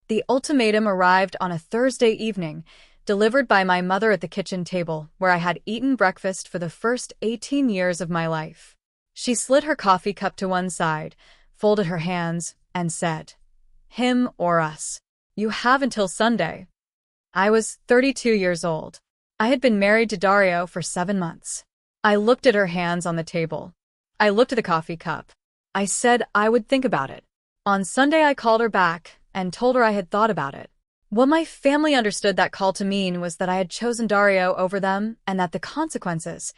The ultimatum arrived on a Thursday evening, delivered by my mother at the kitchen table, where I had eaten breakfast for the first 18 years of my life. She slid her coffee cup to one side, folded her hands, and said, "Him or us. You have until Sunday." I was 32 years old. I had been married to Dario for 7 months. I looked at her hands on the table. I looked at the coffee cup. I said I would think about it. On Sunday, I called her back and told her I had thought about it. What my family understood that call to mean was that I had chosen Dario over them and that the consequences,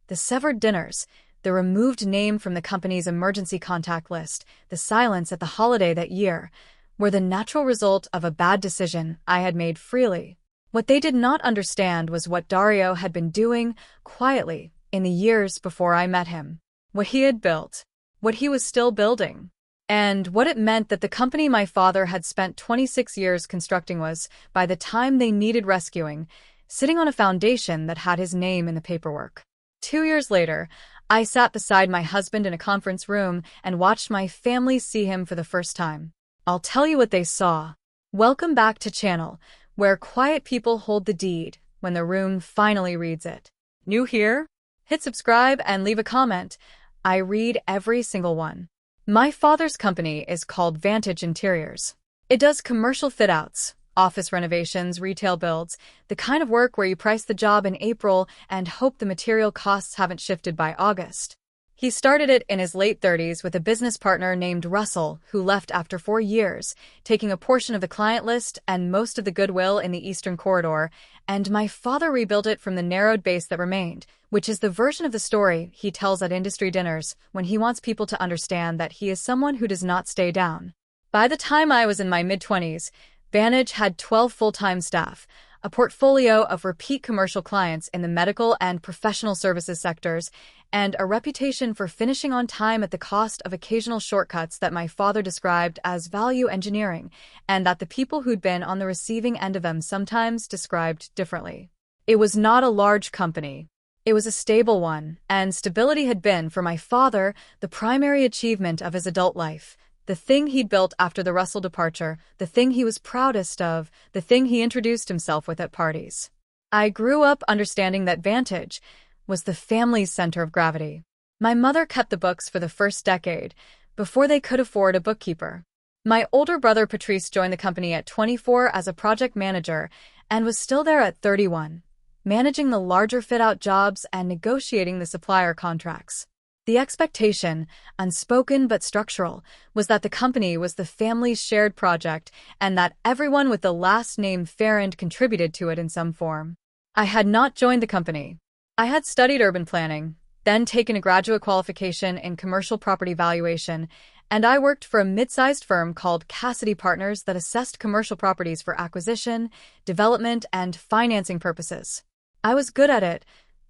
the severed dinners, the removed name from the company's emergency contact list, the silence at the holiday that year, were the natural result of a bad decision I had made freely. What they did not understand was what Dario had been doing quietly in the years before I met him, what he had built, what he was still building, and what it meant that the company my father had spent 26 years constructing was, by the time they needed rescuing, sitting on a foundation that had his name in the paperwork. 2 years later, I sat beside my husband in a conference room and watched my family see him for the first time. I'll tell you what they saw. Welcome back to channel, where quiet people hold the deed when the room finally reads it. New here? Hit subscribe and leave a comment. I read every single one. My father's company is called Vantage Interiors. It does commercial fit-outs, office renovations, retail builds, the kind of work where you price the job in April and hope the material costs haven't shifted by August. He started it in his late 30s with a business partner named Russell, who left after 4 years, taking a portion of the client list and most of the goodwill in the Eastern Corridor, and my father rebuilt it from the narrowed base that remained, which is the version of the story he tells at industry dinners when he wants people to understand that he is someone who does not stay down. By the time I was in my mid-20s, Vantage had 12 full-time staff, a portfolio of repeat commercial clients in the medical and professional services sectors, and a reputation for finishing on time at the cost of occasional shortcuts that my father described as value engineering, and that the people who'd been on the receiving end of them sometimes described differently. It was not a large company. It was a stable one, and stability had been, for my father, the primary achievement of his adult life. The thing he'd built after the Russell departure, the thing he was proudest of, the thing he introduced himself with at parties. I grew up understanding that Vantage was the family's center of gravity. My mother kept the books for the first decade, before they could afford a bookkeeper. My older brother Patrice joined the company at 24 as a project manager and was still there at 31, managing the larger fit-out jobs and negotiating the supplier contracts. The expectation, unspoken but structural, was that the company was the family's shared project and that everyone with the last name Farrand contributed to it in some form. I had not joined the company. I had studied urban planning, then taken a graduate qualification in commercial property valuation, and I worked for a mid-sized firm called Cassidy Partners that assessed commercial properties for acquisition, development, and financing purposes. I was good at it.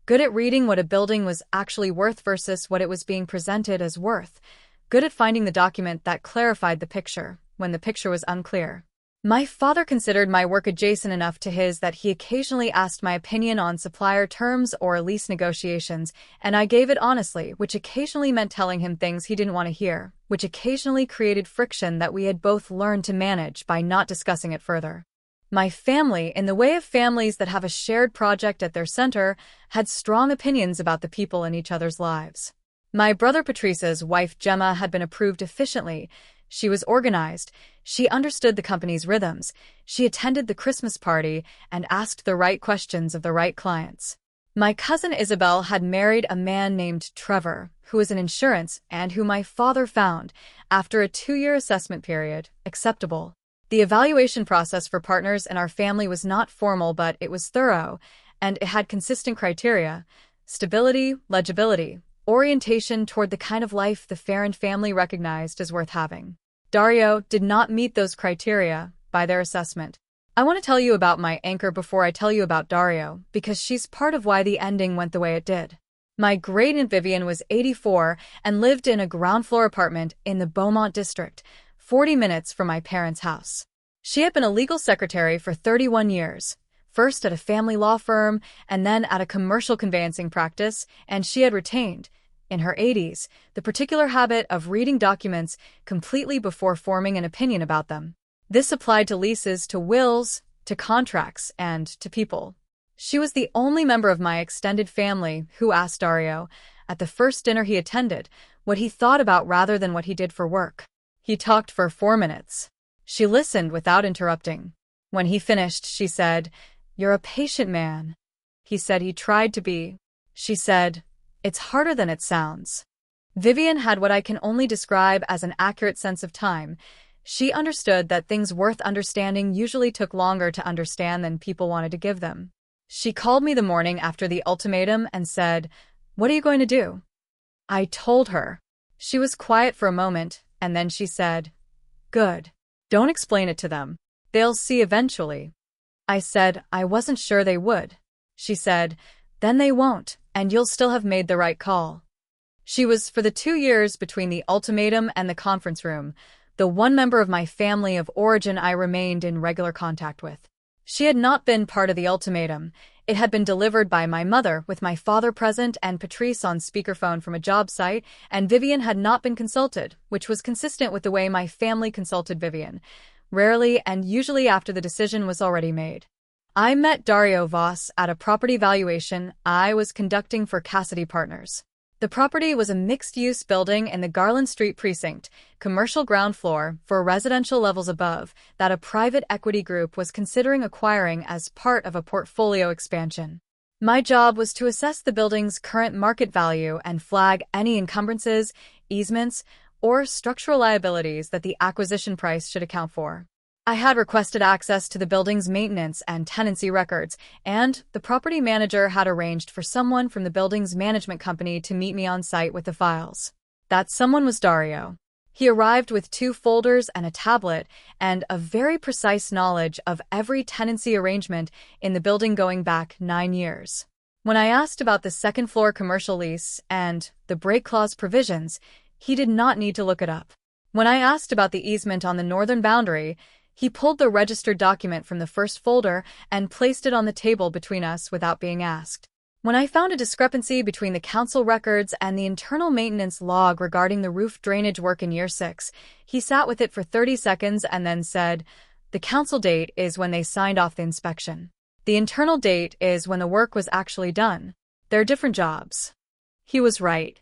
Good at reading what a building was actually worth versus what it was being presented as worth. Good at finding the document that clarified the picture when the picture was unclear. My father considered my work adjacent enough to his that he occasionally asked my opinion on supplier terms or lease negotiations, and I gave it honestly, which occasionally meant telling him things he didn't want to hear, which occasionally created friction that we had both learned to manage by not discussing it further. My family, in the way of families that have a shared project at their center, had strong opinions about the people in each other's lives. My brother Patrice's wife Gemma had been approved efficiently. She was organized. She understood the company's rhythms. She attended the Christmas party and asked the right questions of the right clients. My cousin Isabel had married a man named Trevor, who was in insurance and who my father found, after a 2-year assessment period, acceptable. The evaluation process for partners in our family was not formal, but it was thorough, and it had consistent criteria: stability, legibility, orientation toward the kind of life the Farrand family recognized as worth having. Dario did not meet those criteria by their assessment. I want to tell you about my anchor before I tell you about Dario, because she's part of why the ending went the way it did. My great-aunt Vivian was 84 and lived in a ground-floor apartment in the Beaumont district, 40 minutes from my parents' house. She had been a legal secretary for 31 years, first at a family law firm and then at a commercial conveyancing practice, and she had retained, in her 80s, the particular habit of reading documents completely before forming an opinion about them. This applied to leases, to wills, to contracts, and to people. She was the only member of my extended family who asked Dario, at the first dinner he attended, what he thought about rather than what he did for work. He talked for 4 minutes. She listened without interrupting. When he finished, she said, "You're a patient man." He said he tried to be. She said, "It's harder than it sounds." Vivian had what I can only describe as an accurate sense of time. She understood that things worth understanding usually took longer to understand than people wanted to give them. She called me the morning after the ultimatum and said, "What are you going to do?" I told her. She was quiet for a moment, and then she said, "Good. Don't explain it to them. They'll see eventually." I said I wasn't sure they would. She said, "Then they won't, and you'll still have made the right call." She was, for the 2 years between the ultimatum and the conference room, the one member of my family of origin I remained in regular contact with. She had not been part of the ultimatum. It had been delivered by my mother, with my father present and Patrice on speakerphone from a job site, and Vivian had not been consulted, which was consistent with the way my family consulted Vivian, rarely and usually after the decision was already made. I met Dario Voss at a property valuation I was conducting for Cassidy Partners. The property was a mixed-use building in the Garland Street precinct, commercial ground floor, for residential levels above, that a private equity group was considering acquiring as part of a portfolio expansion. My job was to assess the building's current market value and flag any encumbrances, easements, or structural liabilities that the acquisition price should account for. I had requested access to the building's maintenance and tenancy records, and the property manager had arranged for someone from the building's management company to meet me on site with the files. That someone was Dario. He arrived with 2 folders and a tablet, and a very precise knowledge of every tenancy arrangement in the building going back 9 years. When I asked about the second-floor commercial lease and the break clause provisions, he did not need to look it up. When I asked about the easement on the northern boundary, he pulled the registered document from the first folder and placed it on the table between us without being asked. When I found a discrepancy between the council records and the internal maintenance log regarding the roof drainage work in year 6, he sat with it for 30 seconds and then said, "The council date is when they signed off the inspection. The internal date is when the work was actually done. They're different jobs." He was right.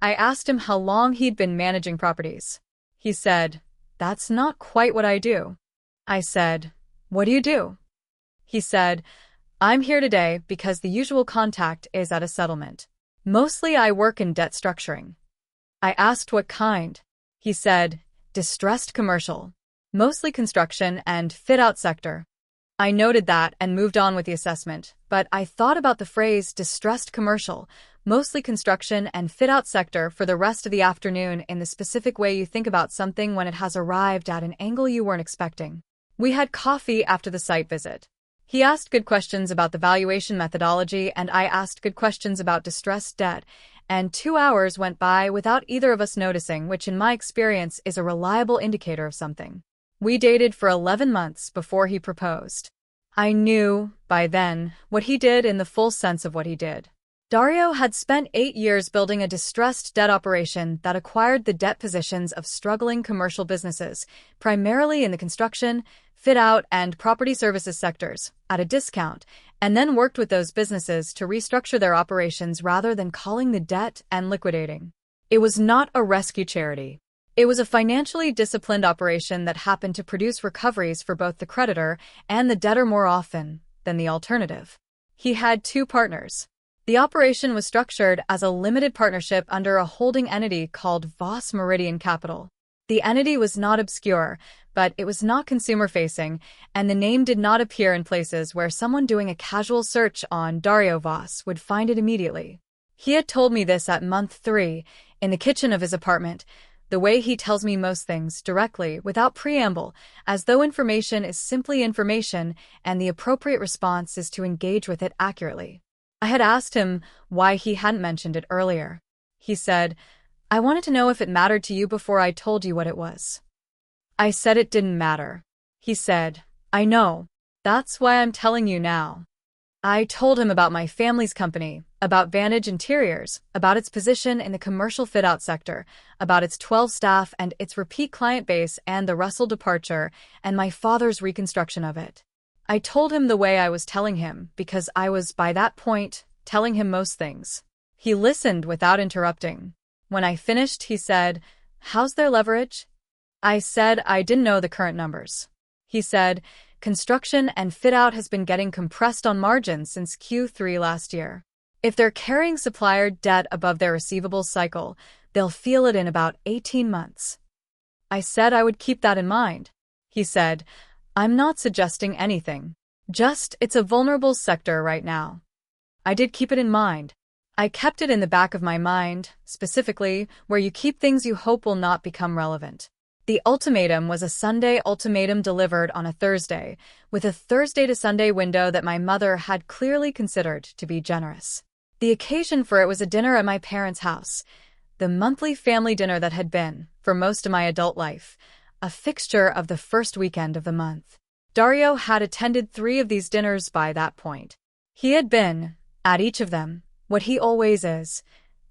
I asked him how long he'd been managing properties. He said, "That's not quite what I do." I said, "What do you do?" He said, "I'm here today because the usual contact is at a settlement. Mostly I work in debt structuring." I asked what kind. He said, "Distressed commercial. Mostly construction and fit-out sector." I noted that and moved on with the assessment, but I thought about the phrase distressed commercial, mostly construction and fit-out sector for the rest of the afternoon in the specific way you think about something when it has arrived at an angle you weren't expecting. We had coffee after the site visit. He asked good questions about the valuation methodology, and I asked good questions about distressed debt, and 2 hours went by without either of us noticing, which in my experience is a reliable indicator of something. We dated for 11 months before he proposed. I knew, by then, what he did in the full sense of what he did. Dario had spent 8 years building a distressed debt operation that acquired the debt positions of struggling commercial businesses, primarily in the construction, fit-out, and property services sectors, at a discount, and then worked with those businesses to restructure their operations rather than calling the debt and liquidating. It was not a rescue charity. It was a financially disciplined operation that happened to produce recoveries for both the creditor and the debtor more often than the alternative. He had 2 partners. The operation was structured as a limited partnership under a holding entity called Voss Meridian Capital. The entity was not obscure, but it was not consumer-facing, and the name did not appear in places where someone doing a casual search on Dario Voss would find it immediately. He had told me this at month 3, in the kitchen of his apartment, the way he tells me most things, directly, without preamble, as though information is simply information and the appropriate response is to engage with it accurately. I had asked him why he hadn't mentioned it earlier. He said, "I wanted to know if it mattered to you before I told you what it was." I said it didn't matter. He said, "I know. That's why I'm telling you now." I told him about my family's company, about Vantage Interiors, about its position in the commercial fit-out sector, about its 12 staff and its repeat client base and the Russell departure, and my father's reconstruction of it. I told him the way I was telling him, because I was, by that point, telling him most things. He listened without interrupting. When I finished, he said, "How's their leverage?" I said I didn't know the current numbers. He said, "Construction and fit-out has been getting compressed on margins since Q3 last year. If they're carrying supplier debt above their receivables cycle, they'll feel it in about 18 months. I said I would keep that in mind. He said, "I'm not suggesting anything. Just, it's a vulnerable sector right now." I did keep it in mind. I kept it in the back of my mind, specifically, where you keep things you hope will not become relevant. The ultimatum was a Sunday ultimatum delivered on a Thursday, with a Thursday to Sunday window that my mother had clearly considered to be generous. The occasion for it was a dinner at my parents' house, the monthly family dinner that had been, for most of my adult life, a fixture of the first weekend of the month. Dario had attended 3 of these dinners by that point. He had been, at each of them, what he always is,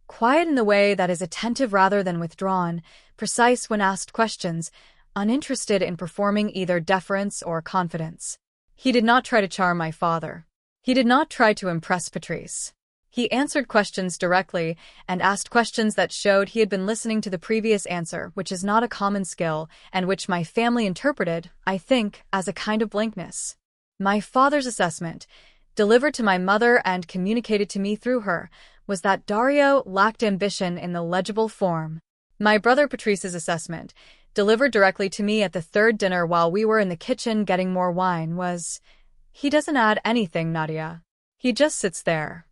quiet in the way that is attentive rather than withdrawn, precise when asked questions, uninterested in performing either deference or confidence. He did not try to charm my father. He did not try to impress Patrice. He answered questions directly and asked questions that showed he had been listening to the previous answer, which is not a common skill, and which my family interpreted, I think, as a kind of blankness. My father's assessment, delivered to my mother and communicated to me through her, was that Dario lacked ambition in the legible form. My brother Patrice's assessment, delivered directly to me at the 3rd dinner while we were in the kitchen getting more wine, was, "He doesn't add anything, Nadia. He just sits there."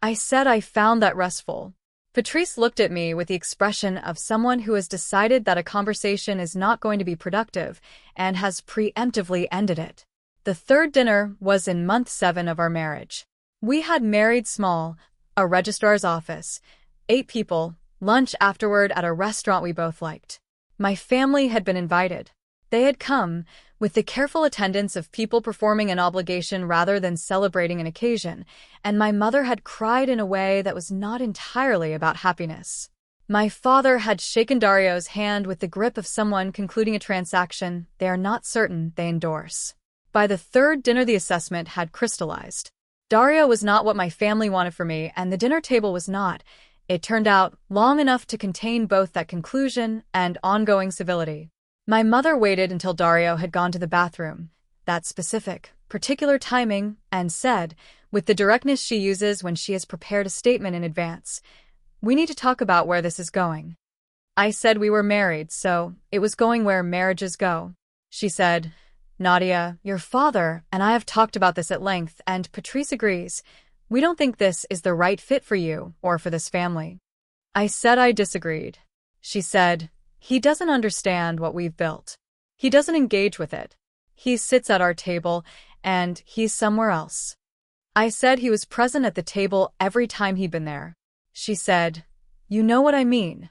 I said I found that restful. Patrice looked at me with the expression of someone who has decided that a conversation is not going to be productive and has preemptively ended it. The 3rd dinner was in month 7 of our marriage. We had married small, a registrar's office, 8 people, lunch afterward at a restaurant we both liked. My family had been invited. They had come, with the careful attendance of people performing an obligation rather than celebrating an occasion, and my mother had cried in a way that was not entirely about happiness. My father had shaken Dario's hand with the grip of someone concluding a transaction they are not certain they endorse. By the 3rd dinner, the assessment had crystallized. Dario was not what my family wanted for me, and the dinner table was not, it turned out, long enough to contain both that conclusion and ongoing civility. My mother waited until Dario had gone to the bathroom, that specific, particular timing, and said, with the directness she uses when she has prepared a statement in advance, "We need to talk about where this is going." I said we were married, so it was going where marriages go. She said, "Nadia, your father and I have talked about this at length, and Patrice agrees. We don't think this is the right fit for you or for this family." I said I disagreed. She said, "He doesn't understand what we've built. He doesn't engage with it. He sits at our table, and he's somewhere else." I said he was present at the table every time he'd been there. She said, "You know what I mean."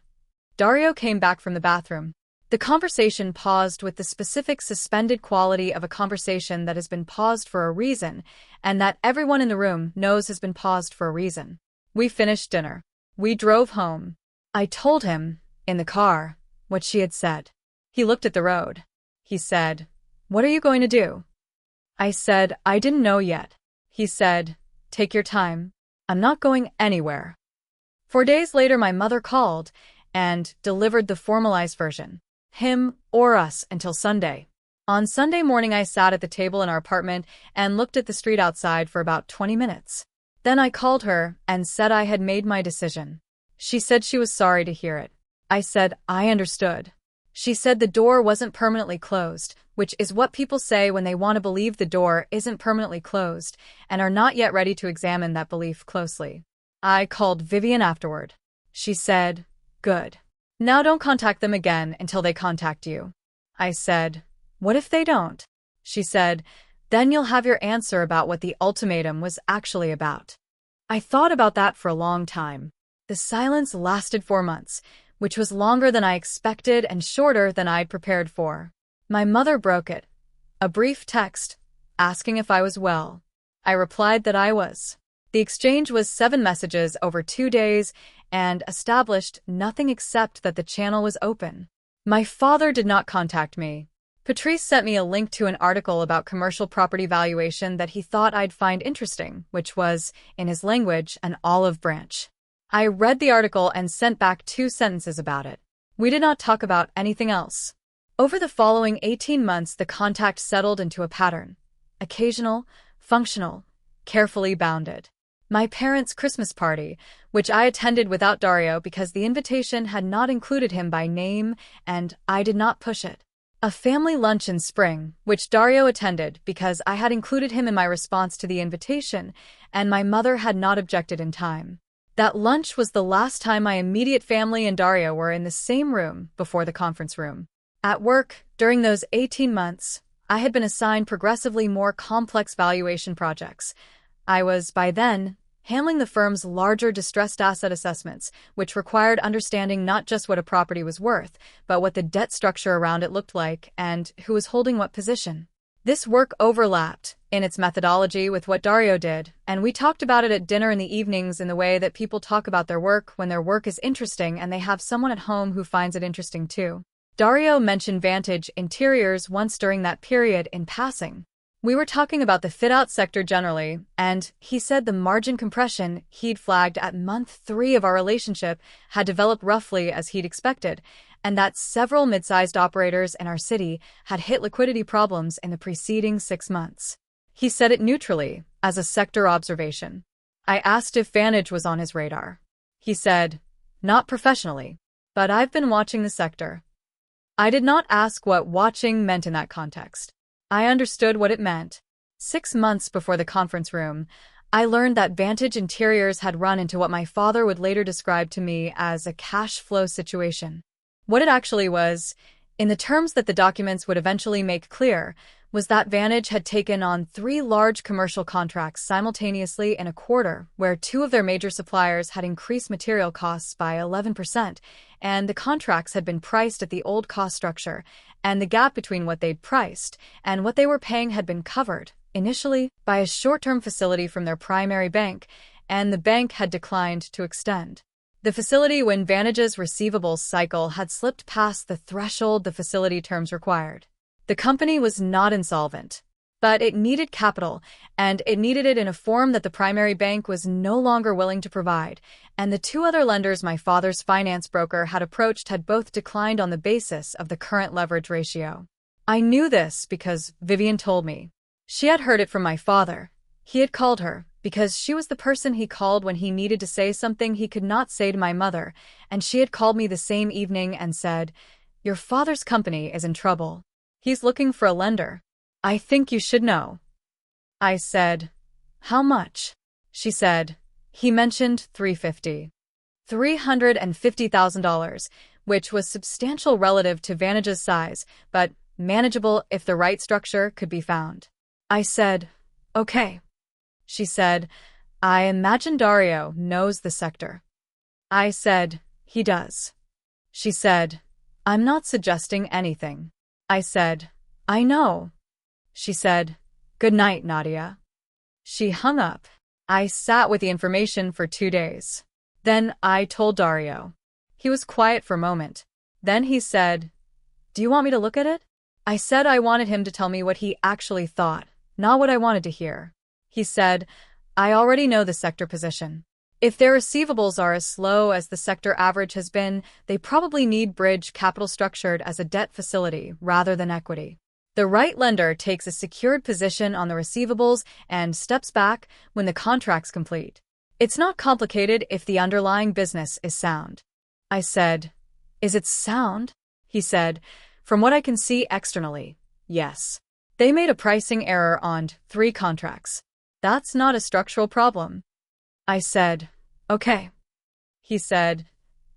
Dario came back from the bathroom. The conversation paused with the specific suspended quality of a conversation that has been paused for a reason, and that everyone in the room knows has been paused for a reason. We finished dinner. We drove home. I told him, in the car, what she had said. He looked at the road. He said, "What are you going to do?" I said, "I didn't know yet." He said, "Take your time. I'm not going anywhere." 4 days later, my mother called and delivered the formalized version. Him or us until Sunday. On Sunday morning, I sat at the table in our apartment and looked at the street outside for about 20 minutes. Then I called her and said I had made my decision. She said she was sorry to hear it. I said I understood. She said the door wasn't permanently closed, which is what people say when they want to believe the door isn't permanently closed and are not yet ready to examine that belief closely. I called Vivian afterward. She said, "Good. Now don't contact them again until they contact you." I said, "What if they don't?" She said, "Then you'll have your answer about what the ultimatum was actually about." I thought about that for a long time. The silence lasted 4 months, which was longer than I expected and shorter than I'd prepared for. My mother broke it. A brief text, asking if I was well. I replied that I was. The exchange was 7 messages over 2 days and established nothing except that the channel was open. My father did not contact me. Patrice sent me a link to an article about commercial property valuation that he thought I'd find interesting, which was, in his language, an olive branch. I read the article and sent back 2 sentences about it. We did not talk about anything else. Over the following 18 months, the contact settled into a pattern. Occasional, functional, carefully bounded. My parents' Christmas party, which I attended without Dario because the invitation had not included him by name and I did not push it. A family lunch in spring, which Dario attended because I had included him in my response to the invitation and my mother had not objected in time. That lunch was the last time my immediate family and Dario were in the same room before the conference room. At work, during those 18 months, I had been assigned progressively more complex valuation projects. I was, by then, handling the firm's larger distressed asset assessments, which required understanding not just what a property was worth, but what the debt structure around it looked like and who was holding what position. This work overlapped, in its methodology, with what Dario did, and we talked about it at dinner in the evenings in the way that people talk about their work when their work is interesting and they have someone at home who finds it interesting too. Dario mentioned Vantage Interiors once during that period in passing. We were talking about the fit-out sector generally, and he said the margin compression he'd flagged at month 3 of our relationship had developed roughly as he'd expected, and that several mid-sized operators in our city had hit liquidity problems in the preceding 6 months. He said it neutrally, as a sector observation. I asked if Vantage was on his radar. He said, "Not professionally, but I've been watching the sector." I did not ask what watching meant in that context. I understood what it meant. 6 months before the conference room, I learned that Vantage Interiors had run into what my father would later describe to me as a cash flow situation. What it actually was, in the terms that the documents would eventually make clear, was that Vantage had taken on 3 large commercial contracts simultaneously in a quarter, where 2 of their major suppliers had increased material costs by 11%, and the contracts had been priced at the old cost structure, and the gap between what they'd priced and what they were paying had been covered, initially, by a short-term facility from their primary bank, and the bank had declined to extend the facility when Vantage's receivables cycle had slipped past the threshold the facility terms required. The company was not insolvent, but it needed capital, and it needed it in a form that the primary bank was no longer willing to provide, and the 2 other lenders my father's finance broker had approached had both declined on the basis of the current leverage ratio. I knew this because Vivian told me. She had heard it from my father. He had called her, because she was the person he called when he needed to say something he could not say to my mother, and she had called me the same evening and said, "Your father's company is in trouble. He's looking for a lender. I think you should know." I said, "How much?" She said, "He mentioned $350,000, which was substantial relative to Vantage's size, but manageable if the right structure could be found." I said, "Okay." She said, "I imagine Dario knows the sector." I said, "He does." She said, "I'm not suggesting anything." I said, "I know." She said, "Good night, Nadia." She hung up. I sat with the information for 2 days. Then I told Dario. He was quiet for a moment. Then he said, "Do you want me to look at it?" I said I wanted him to tell me what he actually thought, not what I wanted to hear. He said, "I already know the sector position. If their receivables are as slow as the sector average has been, they probably need bridge capital structured as a debt facility rather than equity. The right lender takes a secured position on the receivables and steps back when the contract's complete. It's not complicated if the underlying business is sound." I said, "Is it sound?" He said, "From what I can see externally, yes. They made a pricing error on 3 contracts. That's not a structural problem." I said, "Okay." He said,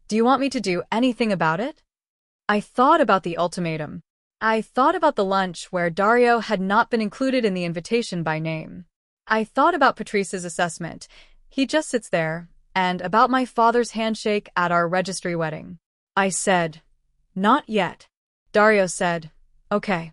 "Do you want me to do anything about it?" I thought about the ultimatum. I thought about the lunch where Dario had not been included in the invitation by name. I thought about Patrice's assessment. He just sits there, and about my father's handshake at our registry wedding. I said, "Not yet." Dario said, "Okay."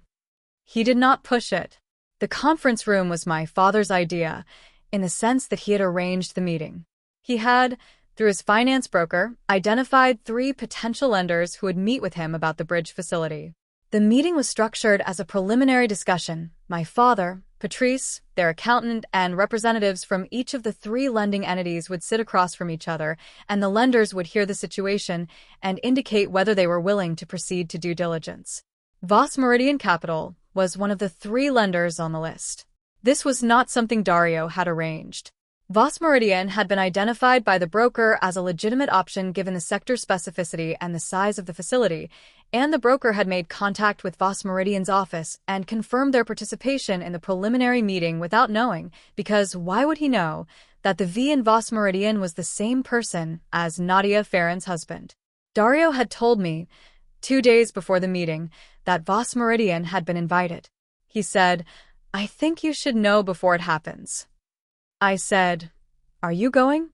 He did not push it. The conference room was my father's idea, in the sense that he had arranged the meeting. He had, through his finance broker, identified 3 potential lenders who would meet with him about the bridge facility. The meeting was structured as a preliminary discussion. My father, Patrice, their accountant, and representatives from each of the 3 lending entities would sit across from each other, and the lenders would hear the situation and indicate whether they were willing to proceed to due diligence. Voss Meridian Capital was one of the 3 lenders on the list. This was not something Dario had arranged. Voss Meridian had been identified by the broker as a legitimate option given the sector specificity and the size of the facility, and the broker had made contact with Voss Meridian's office and confirmed their participation in the preliminary meeting without knowing, because why would he know, that the V in Voss Meridian was the same person as Nadia Farron's husband. Dario had told me, 2 days before the meeting, that Voss Meridian had been invited. He said, "I think you should know before it happens." I said, "Are you going?"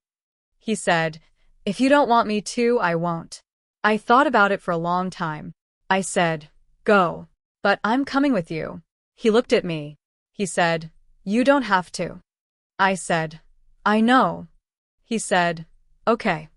He said, "If you don't want me to, I won't." I thought about it for a long time. I said, "Go. But I'm coming with you." He looked at me. He said, "You don't have to." I said, "I know." He said, "Okay."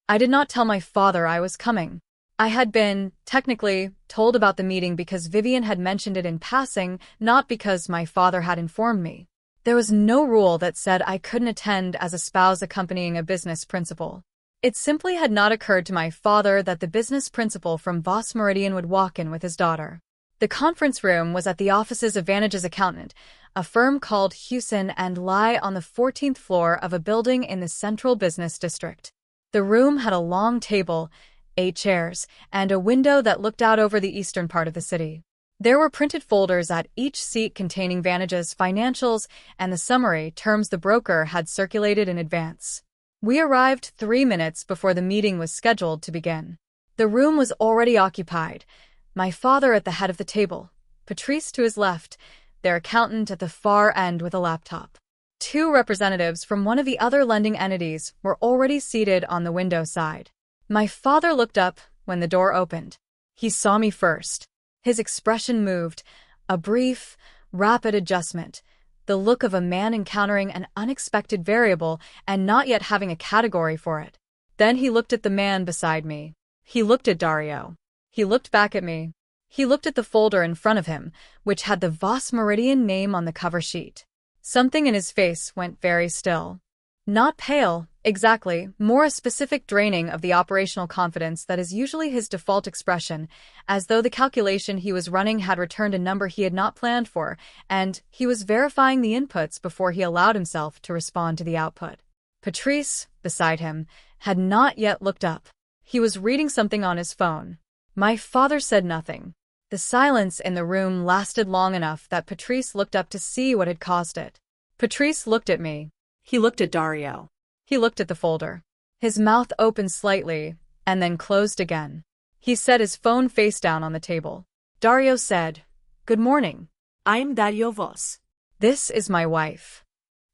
I did not tell my father I was coming. I had been, technically, told about the meeting because Vivian had mentioned it in passing, not because my father had informed me. There was no rule that said I couldn't attend as a spouse accompanying a business principal. It simply had not occurred to my father that the business principal from Voss Meridian would walk in with his daughter. The conference room was at the offices of Vantage's accountant, a firm called Hewson, and lie on the 14th floor of a building in the central business district. The room had a long table, 8 chairs, and a window that looked out over the eastern part of the city. There were printed folders at each seat containing Vantage's financials and the summary terms the broker had circulated in advance. We arrived 3 minutes before the meeting was scheduled to begin. The room was already occupied. My father at the head of the table, Patrice to his left, their accountant at the far end with a laptop. 2 representatives from one of the other lending entities were already seated on the window side. My father looked up when the door opened. He saw me first. His expression moved, a brief, rapid adjustment, the look of a man encountering an unexpected variable and not yet having a category for it. Then he looked at the man beside me. He looked at Dario. He looked back at me. He looked at the folder in front of him, which had the Voss Meridian name on the cover sheet. Something in his face went very still. Not pale, exactly, more a specific draining of the operational confidence that is usually his default expression, as though the calculation he was running had returned a number he had not planned for, and he was verifying the inputs before he allowed himself to respond to the output. Patrice, beside him, had not yet looked up. He was reading something on his phone. My father said nothing. The silence in the room lasted long enough that Patrice looked up to see what had caused it. Patrice looked at me. He looked at Dario. He looked at the folder. His mouth opened slightly, and then closed again. He set his phone face down on the table. Dario said, "Good morning. I'm Dario Voss. This is my wife."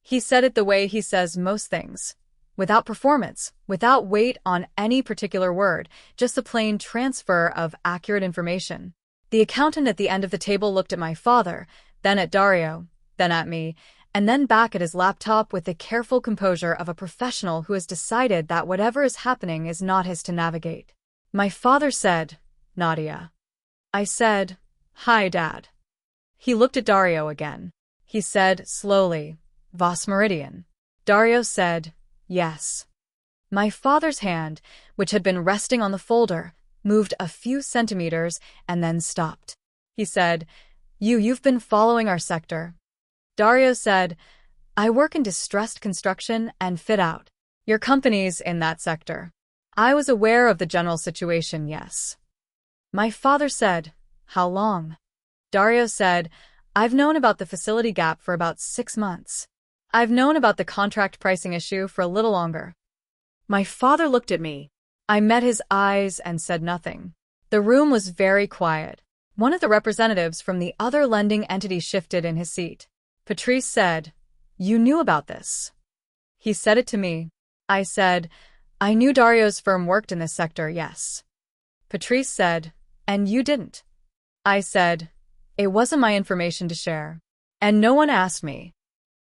He said it the way he says most things. Without performance, without weight on any particular word, just a plain transfer of accurate information. The accountant at the end of the table looked at my father, then at Dario, then at me, and then back at his laptop with the careful composure of a professional who has decided that whatever is happening is not his to navigate. My father said, "Nadia." I said, "Hi, Dad." He looked at Dario again. He said, slowly, "Voss Meridian." Dario said, "Yes." My father's hand, which had been resting on the folder, moved a few centimeters and then stopped. He said, You've been following our sector." Dario said, "I work in distressed construction and fit out. Your company's in that sector." I was aware of the general situation, yes. My father said, "How long?" Dario said, "I've known about the facility gap for about 6 months. I've known about the contract pricing issue for a little longer." My father looked at me. I met his eyes and said nothing. The room was very quiet. One of the representatives from the other lending entity shifted in his seat. Patrice said, "You knew about this." He said it to me. I said, "I knew Dario's firm worked in this sector, yes." Patrice said, "And you didn't." I said, "It wasn't my information to share." And no one asked me.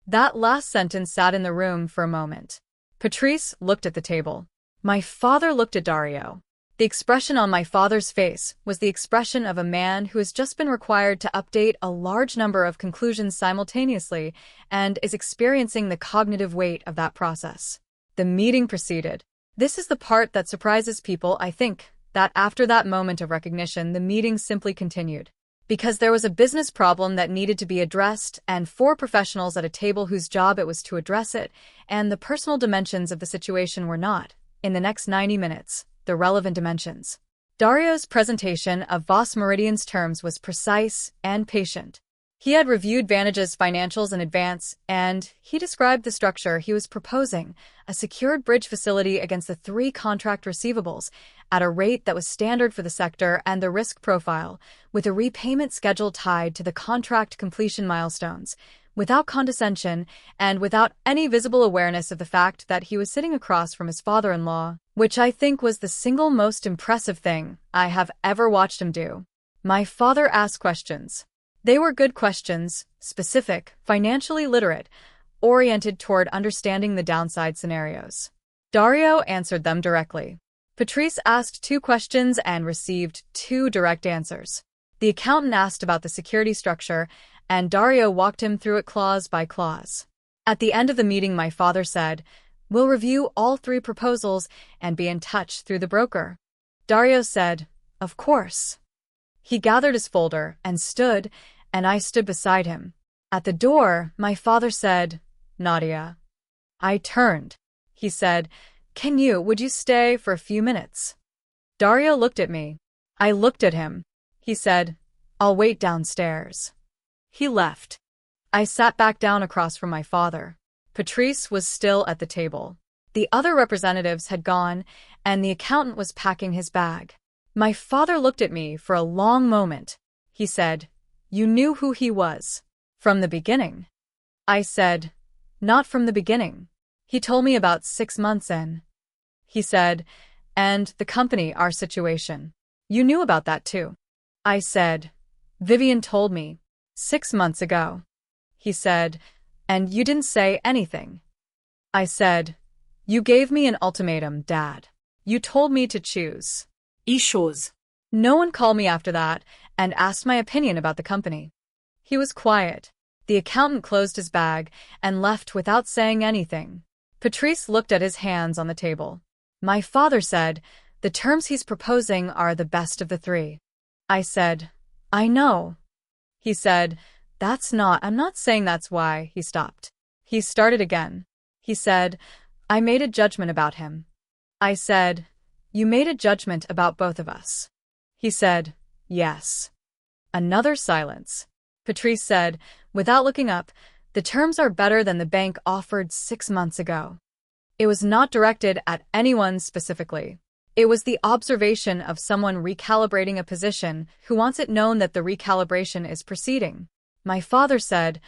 That last sentence sat in the room for a moment. Patrice looked at the table. My father looked at Dario. The expression on my father's face was the expression of a man who has just been required to update a large number of conclusions simultaneously and is experiencing the cognitive weight of that process. The meeting proceeded. This is the part that surprises people, I think, that after that moment of recognition, the meeting simply continued. Because there was a business problem that needed to be addressed, and 4 professionals at a table whose job it was to address it, and the personal dimensions of the situation were not, in the next 90 minutes, the relevant dimensions. Dario's presentation of Voss Meridian's terms was precise and patient. He had reviewed Vantage's financials in advance, and he described the structure he was proposing, a secured bridge facility against the 3 contract receivables, at a rate that was standard for the sector and the risk profile, with a repayment schedule tied to the contract completion milestones, without condescension and without any visible awareness of the fact that he was sitting across from his father-in-law, which I think was the single most impressive thing I have ever watched him do. My father asked questions. They were good questions, specific, financially literate, oriented toward understanding the downside scenarios. Dario answered them directly. Patrice asked 2 questions and received 2 direct answers. The accountant asked about the security structure, and Dario walked him through it clause by clause. At the end of the meeting, my father said, "We'll review all 3 proposals and be in touch through the broker." Dario said, "Of course." He gathered his folder and stood, and I stood beside him. At the door, my father said, "Nadia." I turned. He said, would you stay for a few minutes?" Dario looked at me. I looked at him. He said, "I'll wait downstairs." He left. I sat back down across from my father. Patrice was still at the table. The other representatives had gone, and the accountant was packing his bag. My father looked at me for a long moment. He said, "You knew who he was from the beginning?" I said, "Not from the beginning. He told me about 6 months in." He said, "And the company, our situation. You knew about that too." I said, "Vivian told me 6 months ago." He said, "And you didn't say anything." I said, "You gave me an ultimatum, Dad. You told me to choose." Issues. No one called me after that and asked my opinion about the company. He was quiet. The accountant closed his bag and left without saying anything. Patrice looked at his hands on the table. My father said, "The terms he's proposing are the best of the 3. I said, "I know." He said, I'm not saying that's why." He stopped. He started again. He said, "I made a judgment about him." I said, "You made a judgment about both of us?" He said, "Yes." Another silence. Patrice said, without looking up, "The terms are better than the bank offered 6 months ago." It was not directed at anyone specifically. It was the observation of someone recalibrating a position who wants it known that the recalibration is proceeding. My father said,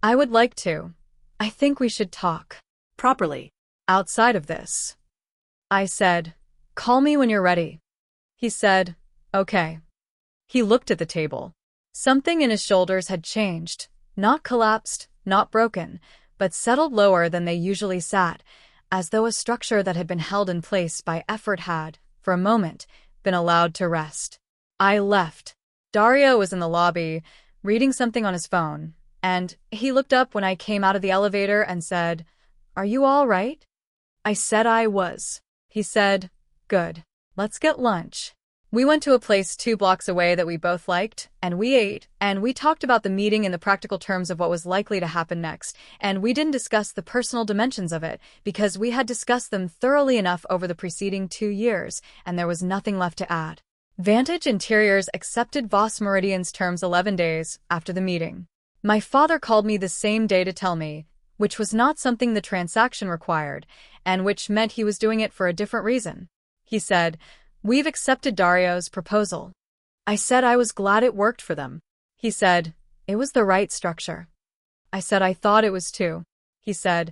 "I would like to. I think we should talk Properly. outside of this." I said, "Call me when you're ready." He said, "Okay." He looked at the table. Something in his shoulders had changed, not collapsed, not broken, but settled lower than they usually sat, as though a structure that had been held in place by effort had, for a moment, been allowed to rest. I left. Dario was in the lobby, reading something on his phone, and he looked up when I came out of the elevator and said, "Are you all right?" I said I was. He said, "Good. Let's get lunch." We went to a place 2 blocks away that we both liked, and we ate, and we talked about the meeting in the practical terms of what was likely to happen next, and we didn't discuss the personal dimensions of it, because we had discussed them thoroughly enough over the preceding 2 years, and there was nothing left to add. Vantage Interiors accepted Voss Meridian's terms 11 days after the meeting. My father called me the same day to tell me, which was not something the transaction required, and which meant he was doing it for a different reason. He said, "We've accepted Dario's proposal." I said I was glad it worked for them. He said, "It was the right structure." I said I thought it was too. He said,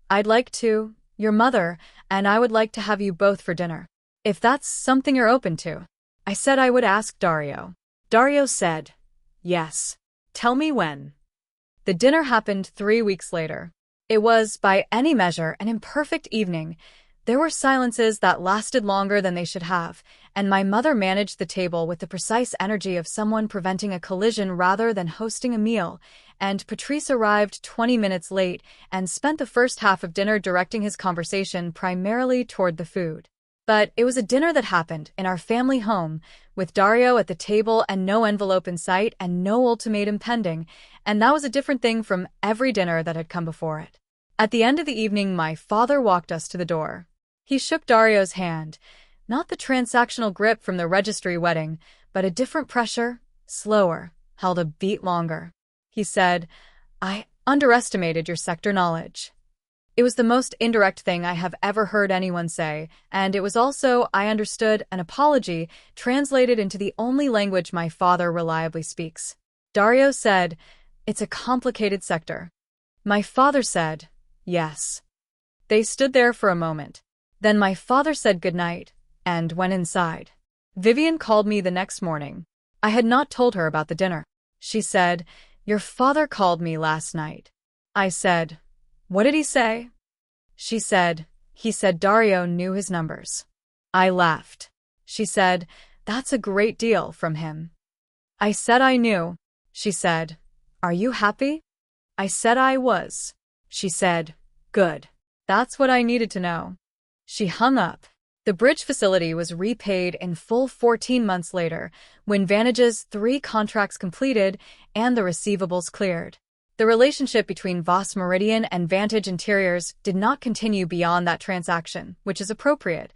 "I'd like to, your mother, and I would like to have you both for dinner. If that's something you're open to." I said I would ask Dario. Dario said, "Yes. Tell me when." The dinner happened 3 weeks later. It was, by any measure, an imperfect evening. There were silences that lasted longer than they should have, and my mother managed the table with the precise energy of someone preventing a collision rather than hosting a meal, and Patrice arrived 20 minutes late and spent the first half of dinner directing his conversation primarily toward the food. But it was a dinner that happened in our family home, with Dario at the table and no envelope in sight and no ultimatum pending, and that was a different thing from every dinner that had come before it. At the end of the evening, my father walked us to the door. He shook Dario's hand, not the transactional grip from the registry wedding, but a different pressure, slower, held a beat longer. He said, "I underestimated your sector knowledge." It was the most indirect thing I have ever heard anyone say, and it was also, I understood, an apology translated into the only language my father reliably speaks. Dario said, "It's a complicated sector." My father said, "Yes." They stood there for a moment. Then my father said goodnight and went inside. Vivian called me the next morning. I had not told her about the dinner. She said, "Your father called me last night." I said, "What did he say?" She said, "He said Dario knew his numbers." I laughed. She said, "That's a great deal from him." I said I knew. She said, "Are you happy?" I said I was. She said, "Good. That's what I needed to know." She hung up. The bridge facility was repaid in full 14 months later, when Vantage's 3 contracts completed and the receivables cleared. The relationship between Voss Meridian and Vantage Interiors did not continue beyond that transaction, which is appropriate.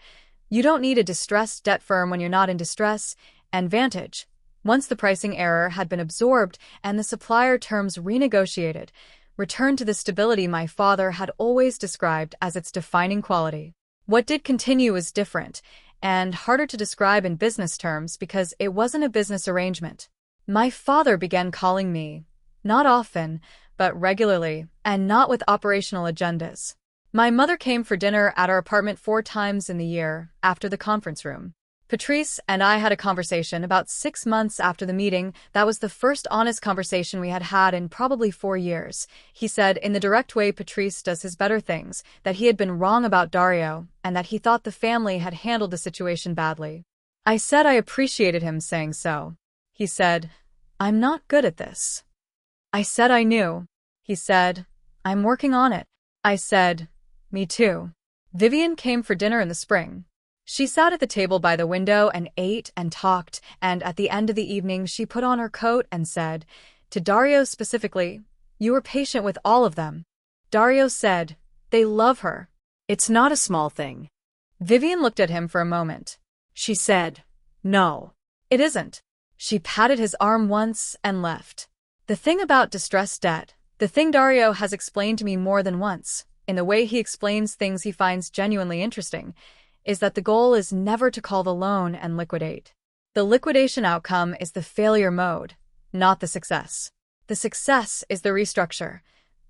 You don't need a distressed debt firm when you're not in distress, and Vantage, once the pricing error had been absorbed and the supplier terms renegotiated, returned to the stability my father had always described as its defining quality. What did continue was different, and harder to describe in business terms because it wasn't a business arrangement. My father began calling me, not often, but regularly, and not with operational agendas. My mother came for dinner at our apartment 4 times in the year, after the conference room. Patrice and I had a conversation about 6 months after the meeting. That was the first honest conversation we had had in probably 4 years. He said, in the direct way Patrice does his better things, that he had been wrong about Dario, and that he thought the family had handled the situation badly. I said I appreciated him saying so. He said, "I'm not good at this." I said I knew. He said, "I'm working on it." I said, "Me too." Vivian came for dinner in the spring. She sat at the table by the window and ate and talked, and at the end of the evening she put on her coat and said, to Dario specifically, "You were patient with all of them." Dario said, "They love her. It's not a small thing." Vivian looked at him for a moment. She said, "No, it isn't." She patted his arm once and left. The thing about distressed debt, the thing Dario has explained to me more than once, in the way he explains things he finds genuinely interesting, is that the goal is never to call the loan and liquidate. The liquidation outcome is the failure mode, not the success. The success is the restructure.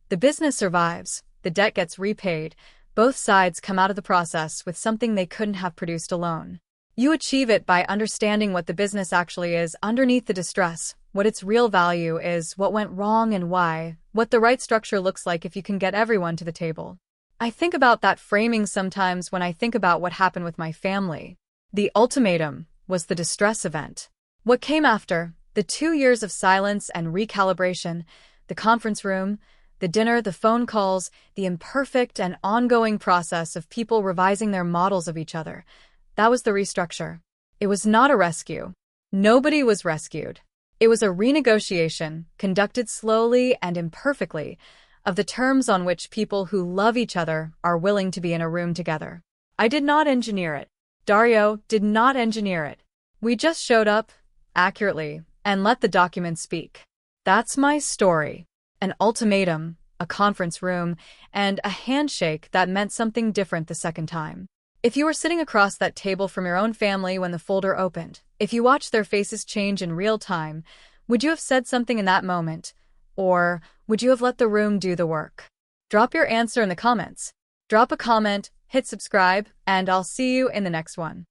The business survives, the debt gets repaid, both sides come out of the process with something they couldn't have produced alone. You achieve it by understanding what the business actually is underneath the distress, what its real value is, what went wrong and why, what the right structure looks like if you can get everyone to the table. I think about that framing sometimes when I think about what happened with my family. The ultimatum was the distress event. What came after, the 2 years of silence and recalibration, the conference room, the dinner, the phone calls, the imperfect and ongoing process of people revising their models of each other, that was the restructure. It was not a rescue. Nobody was rescued. It was a renegotiation, conducted slowly and imperfectly, of the terms on which people who love each other are willing to be in a room together. I did not engineer it. Dario did not engineer it. We just showed up, accurately, and let the document speak. That's my story. An ultimatum, a conference room, and a handshake that meant something different the second time. If you were sitting across that table from your own family when the folder opened, if you watched their faces change in real time, would you have said something in that moment? Or would you have let the room do the work? Drop your answer in the comments. Drop a comment, hit subscribe, and I'll see you in the next one.